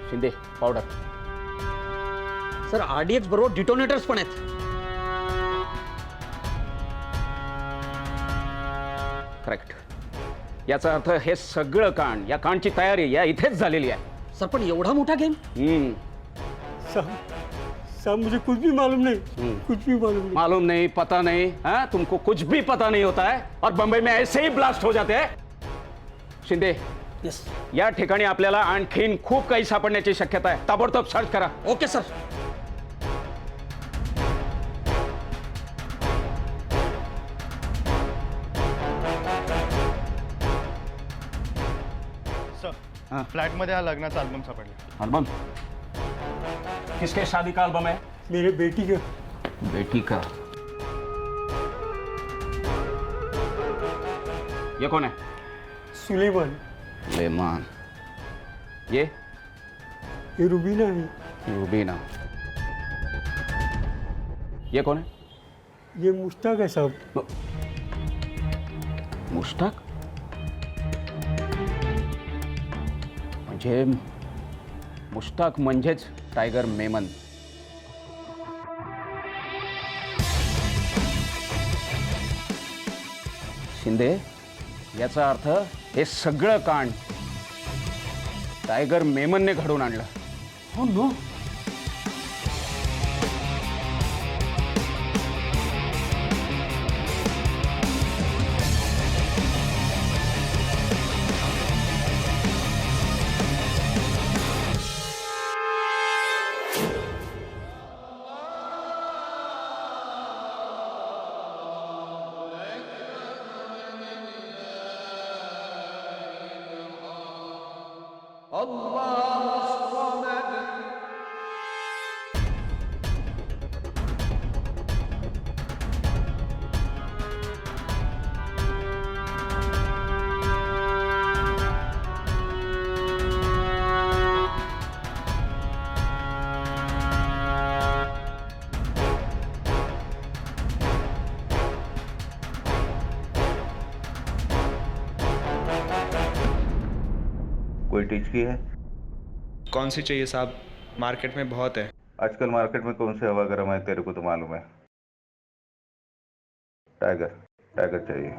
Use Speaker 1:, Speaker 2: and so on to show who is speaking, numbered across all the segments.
Speaker 1: Shinde powder.
Speaker 2: Sir RDX बरोबर detonators पण आहेत.
Speaker 1: करेक्ट. याचा अर्थ हे सगळं कांड, या कांडची तयारी या इथेच झालेली आहे.
Speaker 2: सर पण एवढा मोठा गेम.
Speaker 3: साहब मुझे कुछ भी मालूम नहीं, कुछ भी मालूम नहीं.
Speaker 1: मालूम नहीं, पता नहीं. हाँ, तुमको कुछ भी पता नहीं होता है और बंबई में ऐसे ही ब्लास्ट हो जाते हैं. शिंदे,
Speaker 2: यस.
Speaker 1: या ठिकाणी आपल्याला आणखीन खूप काही सापडण्याची शक्यता आहे. ताबडतोब सर्च करा.
Speaker 2: Okay sir.
Speaker 4: सर फ्लैट मध्ये हा लग्नाचा अल्बम सापडला.
Speaker 1: एल्बम किसके शादी का एल्बम है?
Speaker 3: मेरे बेटी का.
Speaker 1: बेटी का. ये कौन है?
Speaker 3: सुलेमान.
Speaker 1: लेमान. ये
Speaker 3: रुबीना है.
Speaker 1: रूबीना. ये कौन है?
Speaker 3: ये मुश्ताक है साहब.
Speaker 1: मुश्ताक. म्हणजे मुश्ताक म्हणजेच टायगर मेमन. शिंदे, याचा अर्थ हे सगळं कांड टायगर मेमनने घडवून आणलं.
Speaker 2: हो नो.
Speaker 5: कोई टिचकी है?
Speaker 4: कौन सी चाहिए साहब? मार्केट में बहुत है.
Speaker 5: आजकल मार्केट में कौन सी हवा गर्म है तेरे को तो मालूम है. टाइगर, टाइगर चाहिए.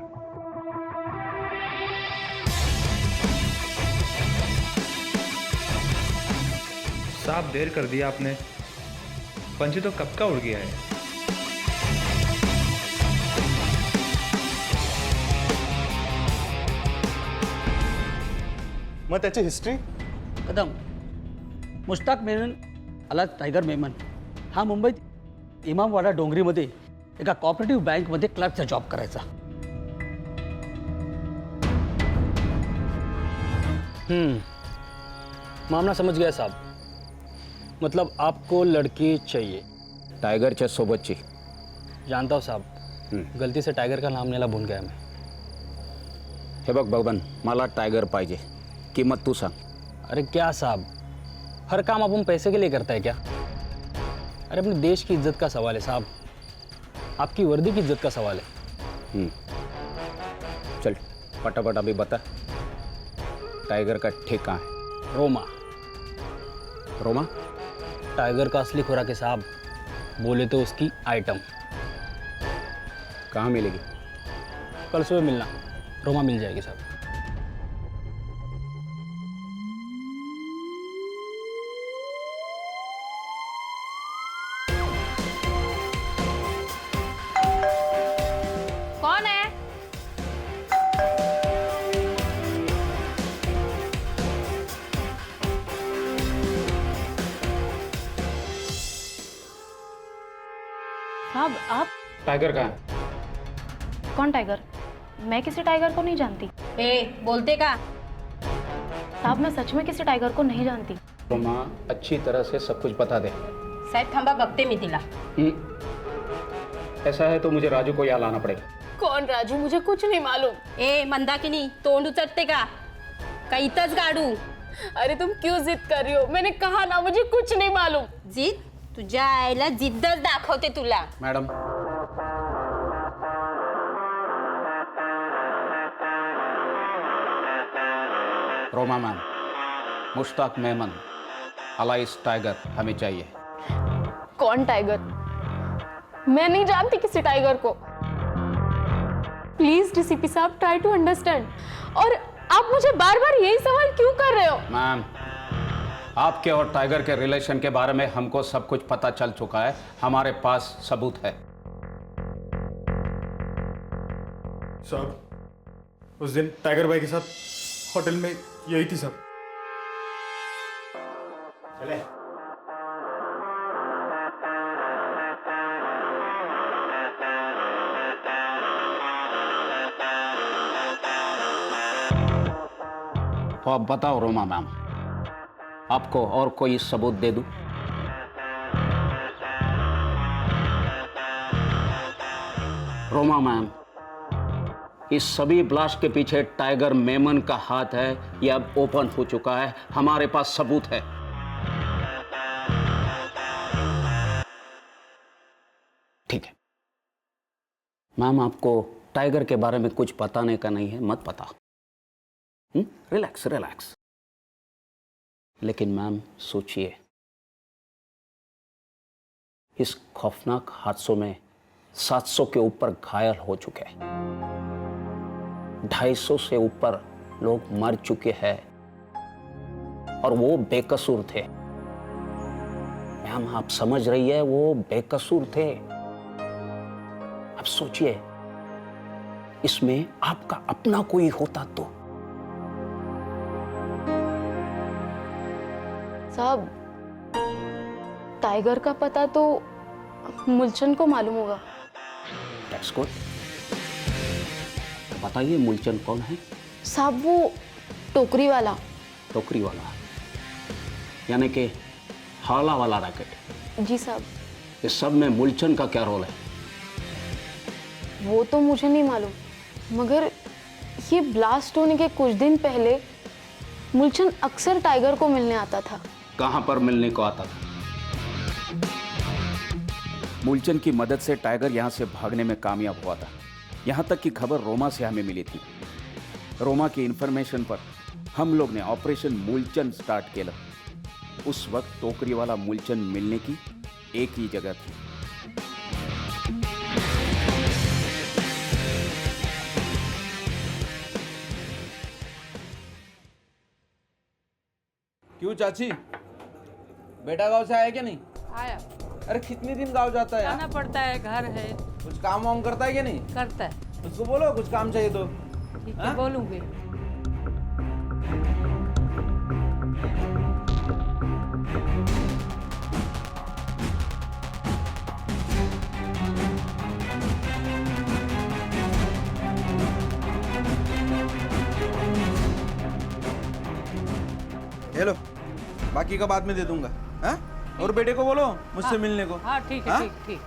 Speaker 4: साहब देर कर दिया आपने. पंची तो कब का उड़ गया है.
Speaker 6: मग त्याची हिस्ट्री?
Speaker 2: कदम. मुश्ताक मेमन आला टायगर मेमन हा मुंबईत इमामवाडा डोंगरीमध्ये एका कॉपरेटिव्ह बँकमध्ये क्लर्कचा जॉब करायचा.
Speaker 6: मामला समझ गया साहब. मतलब आपको लड़की चाहिए.
Speaker 1: टायगरच्या सोबतची.
Speaker 6: जानता हूँ साहब. गलती से टाइगर का नाम लेना भूल गया मैं.
Speaker 1: हे बघ बबन, मला टायगर पाहिजे. किंमत तू सांग.
Speaker 6: अरे क्या साहब, हर काम अपन पैसे के लिए करता है क्या? अरे अपने देश की इज्जत का सवाल है साहब. आपकी वर्दी की इज्जत का सवाल है.
Speaker 1: चल फटाफट अभी बता. टाइगर का ठेका है.
Speaker 6: रोमा.
Speaker 1: रोमा.
Speaker 6: टाइगर का असली खुराक है साहब. बोले तो उसकी आइटम.
Speaker 1: कहाँ मिलेगी?
Speaker 6: कल सुबह मिलना. रोमा मिल जाएगी साहब.
Speaker 7: कौन है? साहब आप?
Speaker 1: टाइगर कहाँ है?
Speaker 7: कौन टाइगर? मैं किसी टाइगर को नहीं जानती.
Speaker 8: बोलते का?
Speaker 7: साहब मैं सच में किसी टाइगर को नहीं जानती.
Speaker 1: रोमा, अच्छी तरह से सब कुछ बता दे.
Speaker 8: साहेब थांबा बघते मी तिला.
Speaker 1: ऐसा है तो मुझे राजू को यहाँ लाना पड़ेगा.
Speaker 8: कौन राजू? मुझे कुछ नहीं मालूम. मंदाकिनी तोंड उचटते का? इथंच गाडू.
Speaker 7: अरे तुम क्यों जिद कर रही हो? मैंने कहा ना मुझे कुछ नहीं मालूम.
Speaker 8: जिद? तुझ्या आईला जिद्दच दाखवते तुला.
Speaker 1: Madam. Roma ma'am, Mushtaq Memon, alias Tiger हमें चाहिए।
Speaker 7: कौन टाइगर? मैं नहीं जानती किसी टाइगर को। प्लीज डीसीपी साहब, ट्राई टू अंडरस्टैंड। और आप मुझे बार बार यही सवाल क्यों कर रहे हो?
Speaker 1: मैम, आपके और टाइगर के रिलेशन के बारे में हमको सब कुछ पता चल चुका है, हमारे पास सबूत है।
Speaker 9: साहब, उस दिन टाइगर भाई के साथ होटल में यही थी सब।
Speaker 1: चले। तो आप बताओ रोमा मैम, आपको और कोई सबूत दे दूं? रोमा मैम, इस सभी ब्लास्ट के पीछे टाइगर मेमन का हाथ है, यह अब ओपन हो चुका है, हमारे पास सबूत है। ठीक है मैम, आपको टाइगर के बारे में कुछ बताने का नहीं है, मत पता। Relax relax. लेकिन मैम सोचिए, इस खौफनाक हादसों में 700 के ऊपर घायल हो चुके हैं, 250 से ऊपर लोग मर चुके हैं और वो बेकसूर थे। मैम आप समझ रही है, वो बेकसूर थे। अब सोचिए, इसमें आपका अपना कोई होता तो।
Speaker 7: साहब, टाइगर का पता तो मुलचंद को मालूम होगा।
Speaker 1: That's good। तो बताइए मुलचंद कौन है?
Speaker 7: साहब, वो टोकरी वाला।
Speaker 1: टोकरी वाला यानी कि हौला वाला रैकेट।
Speaker 7: जी साहब।
Speaker 1: इस सब में मुलचंद का क्या रोल है?
Speaker 7: वो तो मुझे नहीं मालूम, मगर ये ब्लास्ट होने के कुछ दिन पहले मुलचंद अक्सर टाइगर को मिलने आता था।
Speaker 1: कहां पर मिलने को आता था?
Speaker 10: मूलचंद की मदद से टाइगर यहां से भागने में कामयाब हुआ था। यहां तक की खबर रोमा से हमें मिली थी। रोमा की इंफॉर्मेशन पर हम लोग ने ऑपरेशन मूलचंद स्टार्ट किया। उस वक्त टोकरी वाला मूलचंद मिलने की एक ही जगह थी।
Speaker 11: क्यों चाची, बेटा गांव से आया क्या नहीं?
Speaker 12: आया।
Speaker 11: अरे कितने दिन गांव जाता है?
Speaker 12: जाना पड़ता है, घर है।
Speaker 11: कुछ काम वाम करता है क्या नहीं?
Speaker 12: करता है।
Speaker 11: उसको बोलो कुछ काम चाहिए तो।
Speaker 12: ठीक है, बोलूंगी।
Speaker 11: हेलो, बाकी का बाद में दे दूंगा। हाँ? और बेटे को बोलो मुझसे मिलने को।
Speaker 12: हाँ ठीक है।
Speaker 11: हाँ?
Speaker 12: ठीक ठीक।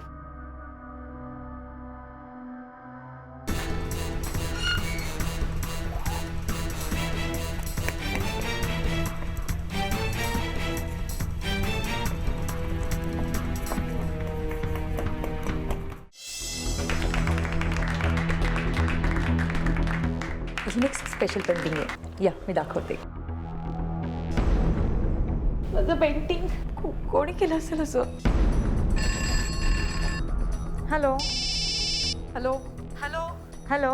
Speaker 13: अजून एक स्पेशल पेंटिंग आहे, या मी दाखवते.
Speaker 7: माझं पेंटिंग कोणी केलं असेल असं?
Speaker 13: Hello hello hello hello.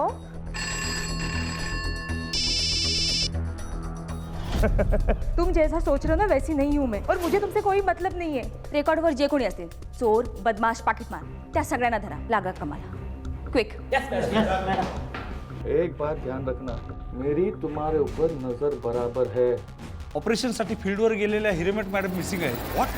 Speaker 13: तुम जैसा सोच रहे हो ना वैसी नहीं हूं मैं, और मुझे तुमसे कोई मतलब नहीं है. रेकॉर्डवर जे कोणी असेल, चोर, बदमाश, पाकिटमार, त्या सगळ्यांना धरा. लागा कमाला. क्विक.
Speaker 14: एक बात ध्यान रखना, मेरी तुम्हारे ऊपर नजर बराबर है.
Speaker 9: ऑपरेशन साठी फील्डवर गेलेल्या हिरेमठ मॅडम मिसिंग आहे. व्हॉट?